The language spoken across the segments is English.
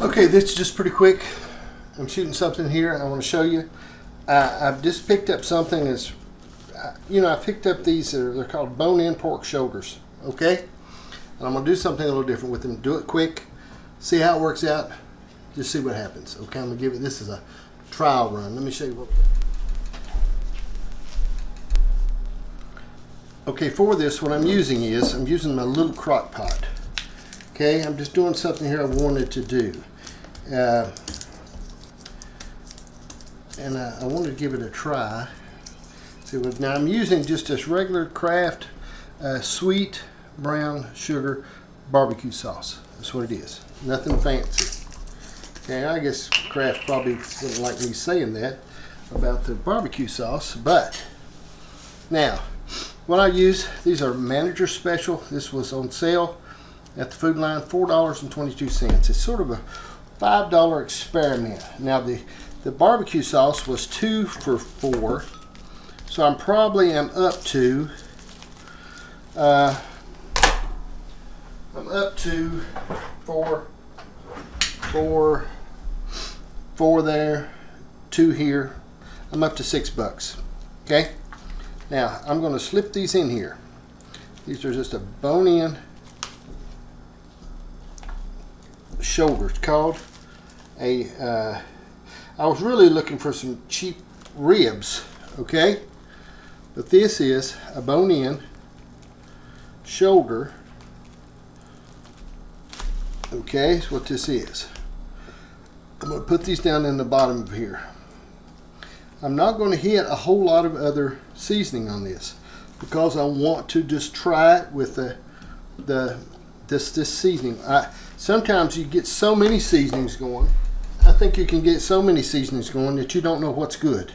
Okay, this is just pretty quick. I'm shooting something here I want to show you. I've just picked up something that's, I picked up these, they're called bone-in pork shoulders, okay? And I'm going to do something a little different with them. Do it quick, see how it works out, just see what happens, okay? I'm going to give it, this is a trial run. Let me show you what. Okay, for this, what I'm using my little crock pot. Okay, I'm just doing something here I wanted to do. And I wanted to give it a try. See what, now I'm using just this regular Kraft sweet brown sugar barbecue sauce. That's what it is. Nothing fancy. Okay, I guess Kraft probably wouldn't like me saying that about the barbecue sauce, but now what I use, these are manager special. This was on sale at the Food Line, $4.22. It's sort of a $5 experiment. Now the barbecue sauce was 2 for $4, so I'm probably up to four there, 2 here. I'm up to $6. Okay. Now I'm going to slip these in here. These are just a bone-in shoulder. It's called a. I was really looking for some cheap ribs, okay? But this is a bone-in shoulder. Okay, that's what this is. I'm going to put these down in the bottom of here. I'm not going to hit a whole lot of other seasoning on this because I want to just try it with this seasoning. Sometimes you get so many seasonings going. I think you can get so many seasonings going that you don't know what's good.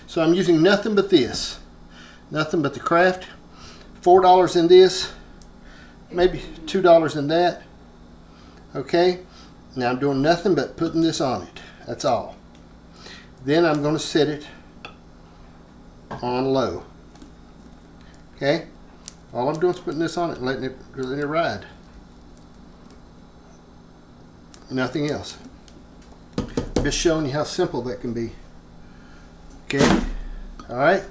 So I'm using nothing but this. Nothing but the Kraft. $4 in this. Maybe $2 in that. Okay. Now I'm doing nothing but putting this on it. That's all. Then I'm going to set it on low. Okay. All I'm doing is putting this on it and letting it ride. Nothing else. Just showing you how simple that can be. Okay. All right.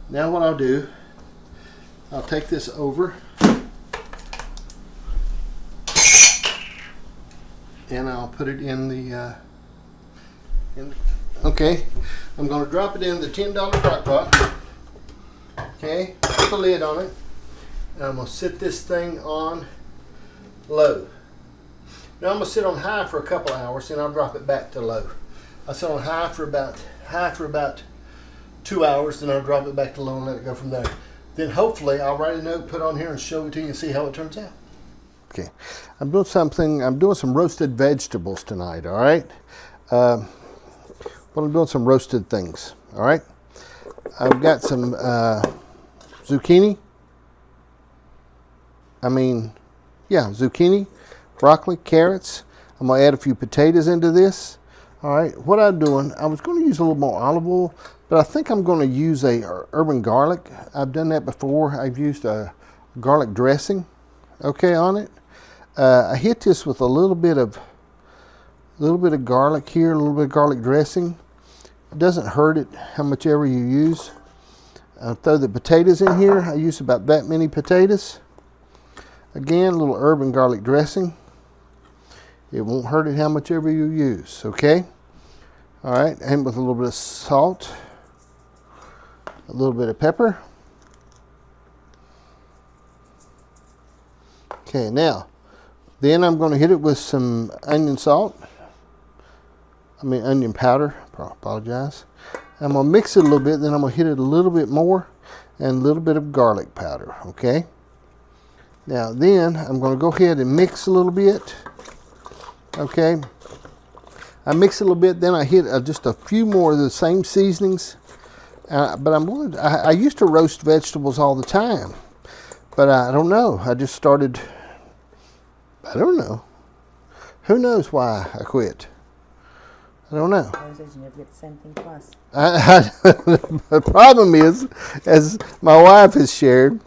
Now what I'll do, I'll take this over and I'll put it in the okay. I'm going to drop it in the $10 crock pot. Okay. Put the lid on it. And I'm going to set this thing on low. Now I'm going to sit on high for a couple hours, and I'll drop it back to low. I'll sit on high for about 2 hours, then I'll drop it back to low and let it go from there. Then hopefully I'll write a note, put on here, and show it to you and see how it turns out. Okay, I'm doing some roasted vegetables tonight, all right? Well, I'm doing some roasted things, all right? I've got some zucchini. Zucchini. Broccoli, carrots. I'm going to add a few potatoes into this. All right, what I'm doing, I was going to use a little more olive oil, but I think I'm going to use a urban garlic. I've done that before. I've used a garlic dressing, okay, on it. I hit this with a little bit of garlic here, a little bit of garlic dressing. It doesn't hurt it how much ever you use. I'll throw the potatoes in here. I use about that many potatoes. Again, a little urban garlic dressing. It won't hurt it how much ever you use, okay? All right, and with a little bit of salt, a little bit of pepper. Okay, now, then I'm going to hit it with some onion powder, apologize. I'm going to mix it a little bit, then I'm going to hit it a little bit more, and a little bit of garlic powder, okay? Now then, I'm going to go ahead and mix a little bit. Okay. I mix it a little bit, then I hit just a few more of the same seasonings. But I used to roast vegetables all the time. But I don't know. I just started, I don't know. Who knows why I quit? I don't know. I was you never get the same thing twice. The problem is, as my wife has shared,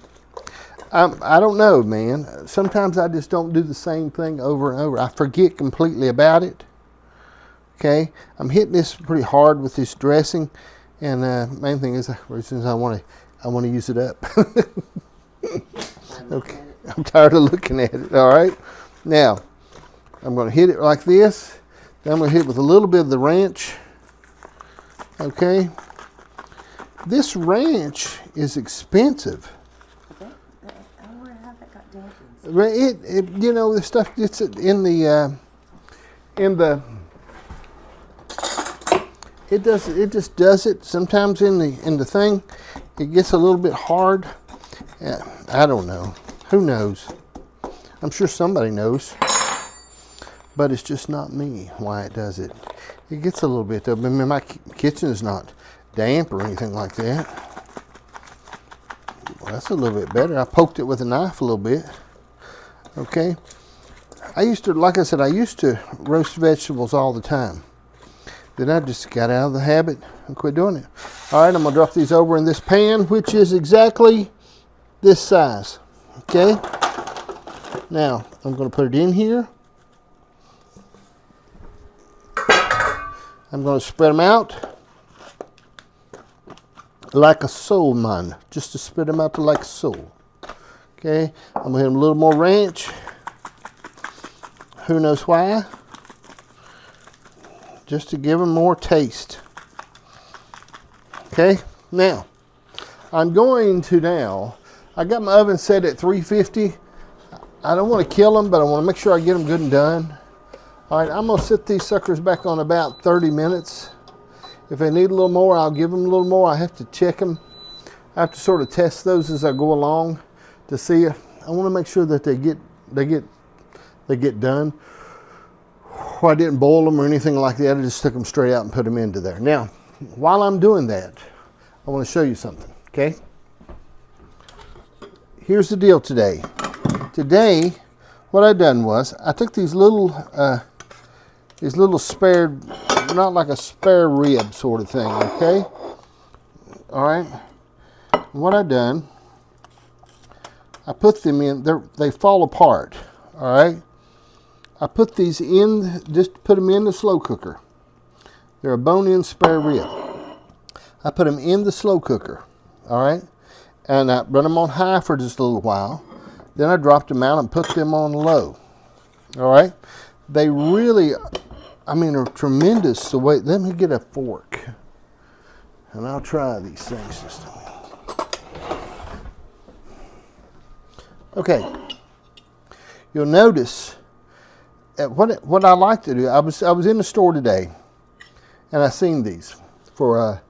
I don't know, man. Sometimes I just don't do the same thing over and over. I forget completely about it. Okay, I'm hitting this pretty hard with this dressing, and main thing is, since I want to use it up. Okay, I'm tired of looking at it. All right, now I'm going to hit it like this. Then I'm going to hit it with a little bit of the ranch. Okay, this ranch is expensive. I wonder how that got dampened. It you know, the stuff gets it in the it just does it sometimes in the thing. It gets a little bit hard. I don't know. Who knows? I'm sure somebody knows, but it's just not me why it does it. It gets a little bit though. I mean, my kitchen is not damp or anything like that. Well, that's a little bit better. I poked it with a knife a little bit. Okay. I used to roast vegetables all the time. Then I just got out of the habit and quit doing it. All right, I'm gonna drop these over in this pan, which is exactly this size. Okay. Now I'm gonna put it in here. I'm gonna spread them out like a soul, man. Just to spread them out like so. Okay. I'm gonna hit them a little more ranch. Who knows why? Just to give them more taste. Okay, now I'm going to I got my oven set at 350. I don't want to kill them, but I want to make sure I get them good and done. All right, I'm going to set these suckers back on about 30 minutes. If they need a little more, I'll give them a little more. I have to check them. I have to sort of test those as I go along to see if I want to make sure that they get done. I didn't boil them or anything like that. I just took them straight out and put them into there. Now, while I'm doing that, I want to show you something, okay? Here's the deal today. Today, what I done was, I took these little spare, not like a spare rib sort of thing, okay? All right? What I done, I put them in, they fall apart, all right? I put these in, just put them in the slow cooker. They're a bone-in spare rib. I put them in the slow cooker, all right? And I run them on high for just a little while. Then I dropped them out and put them on low, all right? They really, I mean, are tremendous the way, let me get a fork. And I'll try these things just a minute. Okay, you'll notice what I like to do, I was in the store today, and I seen these for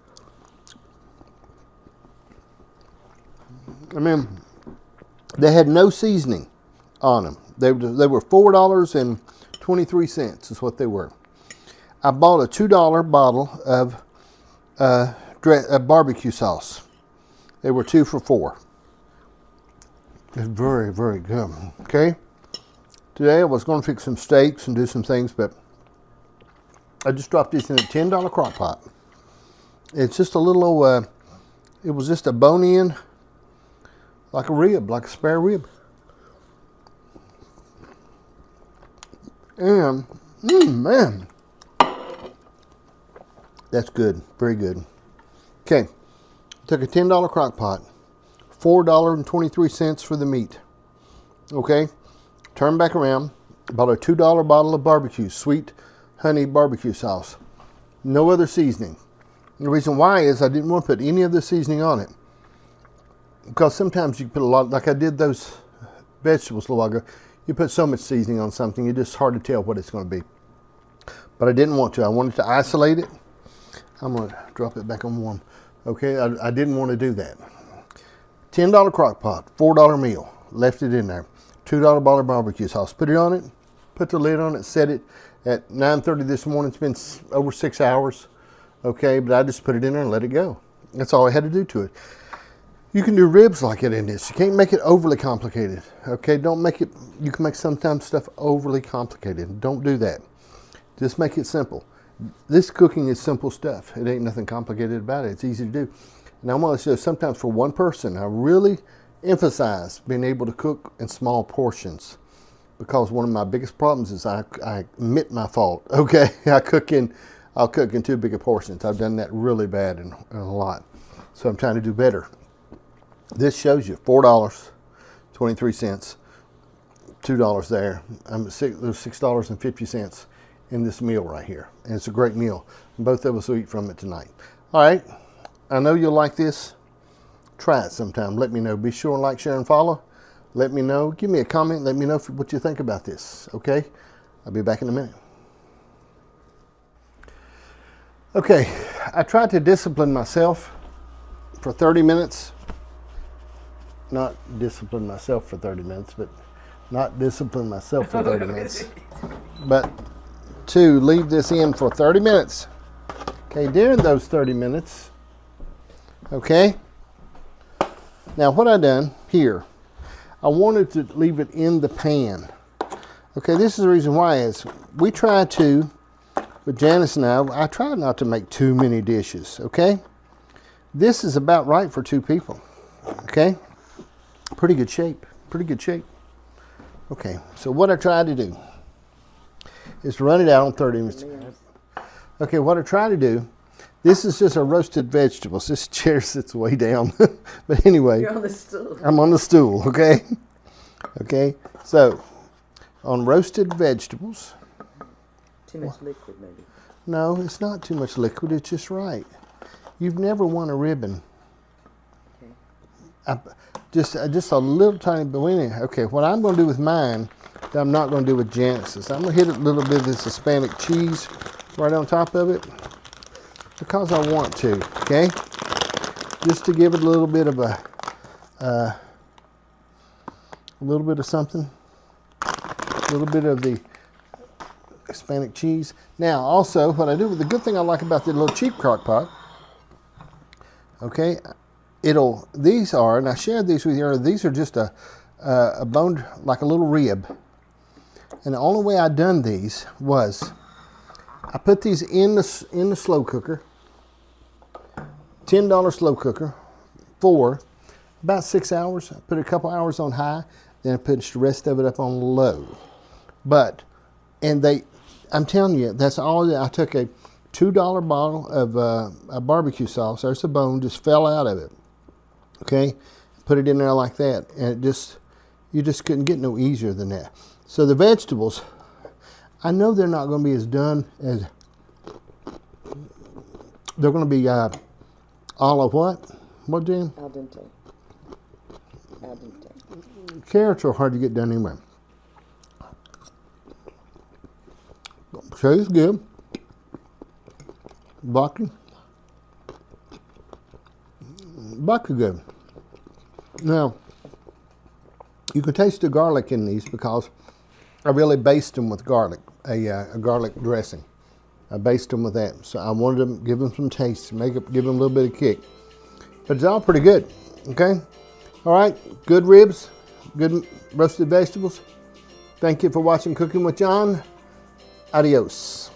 I mean, they had no seasoning on them. They were $4.23 is what they were. I bought a $2 bottle of barbecue sauce. They were 2 for $4. It's very, very good. Okay. Today I was going to fix some steaks and do some things, but I just dropped this in a $10 crock pot. It's just a little old, it was just a bone-in, like a rib, like a spare rib. And, man, that's good, very good. Okay, took a $10 crock pot, $4.23 for the meat. Okay. Turn back around, bought a $2 bottle of barbecue, sweet honey barbecue sauce. No other seasoning. The reason why is I didn't want to put any other seasoning on it. Because sometimes you put a lot, like I did those vegetables a little while ago, you put so much seasoning on something, it's just hard to tell what it's going to be. But I didn't want to. I wanted to isolate it. I'm going to drop it back on warm. Okay, I didn't want to do that. $10 crock pot, $4 meal, left it in there. $2 bottle of barbecue sauce. Put it on it, put the lid on it, set it at 9:30 this morning. It's been over 6 hours. Okay, but I just put it in there and let it go. That's all I had to do to it. You can do ribs like it in this. You can't make it overly complicated. Okay, don't make it, you can make sometimes stuff overly complicated. Don't do that. Just make it simple. This cooking is simple stuff. It ain't nothing complicated about it. It's easy to do. And I'm going to say sometimes for one person, I really emphasize being able to cook in small portions, because one of my biggest problems is I admit my fault. Okay, I'll cook in too big of portions. I've done that really bad in a lot, so I'm trying to do better. This shows you $4.23, $2 there. There's $6.50 in this meal right here, and it's a great meal. Both of us will eat from it tonight. All right, I know you'll like this. Try it sometime. Let me know. Be sure and like, share, and follow. Let me know. Give me a comment. Let me know what you think about this. Okay, I'll be back in a minute. Okay, I tried to discipline myself for 30 minutes. Not discipline myself for 30 minutes, but not discipline myself for 30 minutes. But to leave this in for 30 minutes. Okay, during those 30 minutes, okay, now what I done here, I wanted to leave it in the pan. Okay, this is the reason why is we try to, with Janice and I try not to make too many dishes, okay? This is about right for 2 people, okay? Pretty good shape, pretty good shape. Okay, so what I tried to do is to run it out on 30 minutes. Okay, what I try to do, this is just a roasted vegetables. This chair sits way down. But anyway. You're on the stool. I'm on the stool, okay? Okay, so on roasted vegetables. Too much liquid, maybe. No, it's not too much liquid. It's just right. You've never won a ribbon. Okay. Just a little tiny bit. Okay, what I'm going to do with mine, that I'm not going to do with Janice's. I'm going to hit a little bit of this Hispanic cheese right on top of it because I want to, okay? Just to give it a little bit of a little bit of something, a little bit of the Hispanic cheese. Now, also, what I do, the good thing I like about the little cheap crock pot, okay, these are, and I shared these with you earlier, these are just a boned, like a little rib. And the only way I done these was, I put these in the slow cooker, $10 slow cooker, for about 6 hours. I put a couple hours on high, then I put the rest of it up on low. I'm telling you, that's all. I took a $2 bottle of a barbecue sauce. There's the bone, just fell out of it. Okay, put it in there like that, and you just couldn't get no easier than that. So the vegetables, I know they're not going to be as done as, they're going to be all of what? What, Jim? Al dente. Al dente. Carrots are hard to get done anyway. Chili's good. Vodka good. Now, you can taste the garlic in these because I really based them with garlic, a garlic dressing. I based them with that. So I wanted to give them some taste, give them a little bit of kick. But it's all pretty good, okay? All right, good ribs, good roasted vegetables. Thank you for watching Cooking with John. Adios.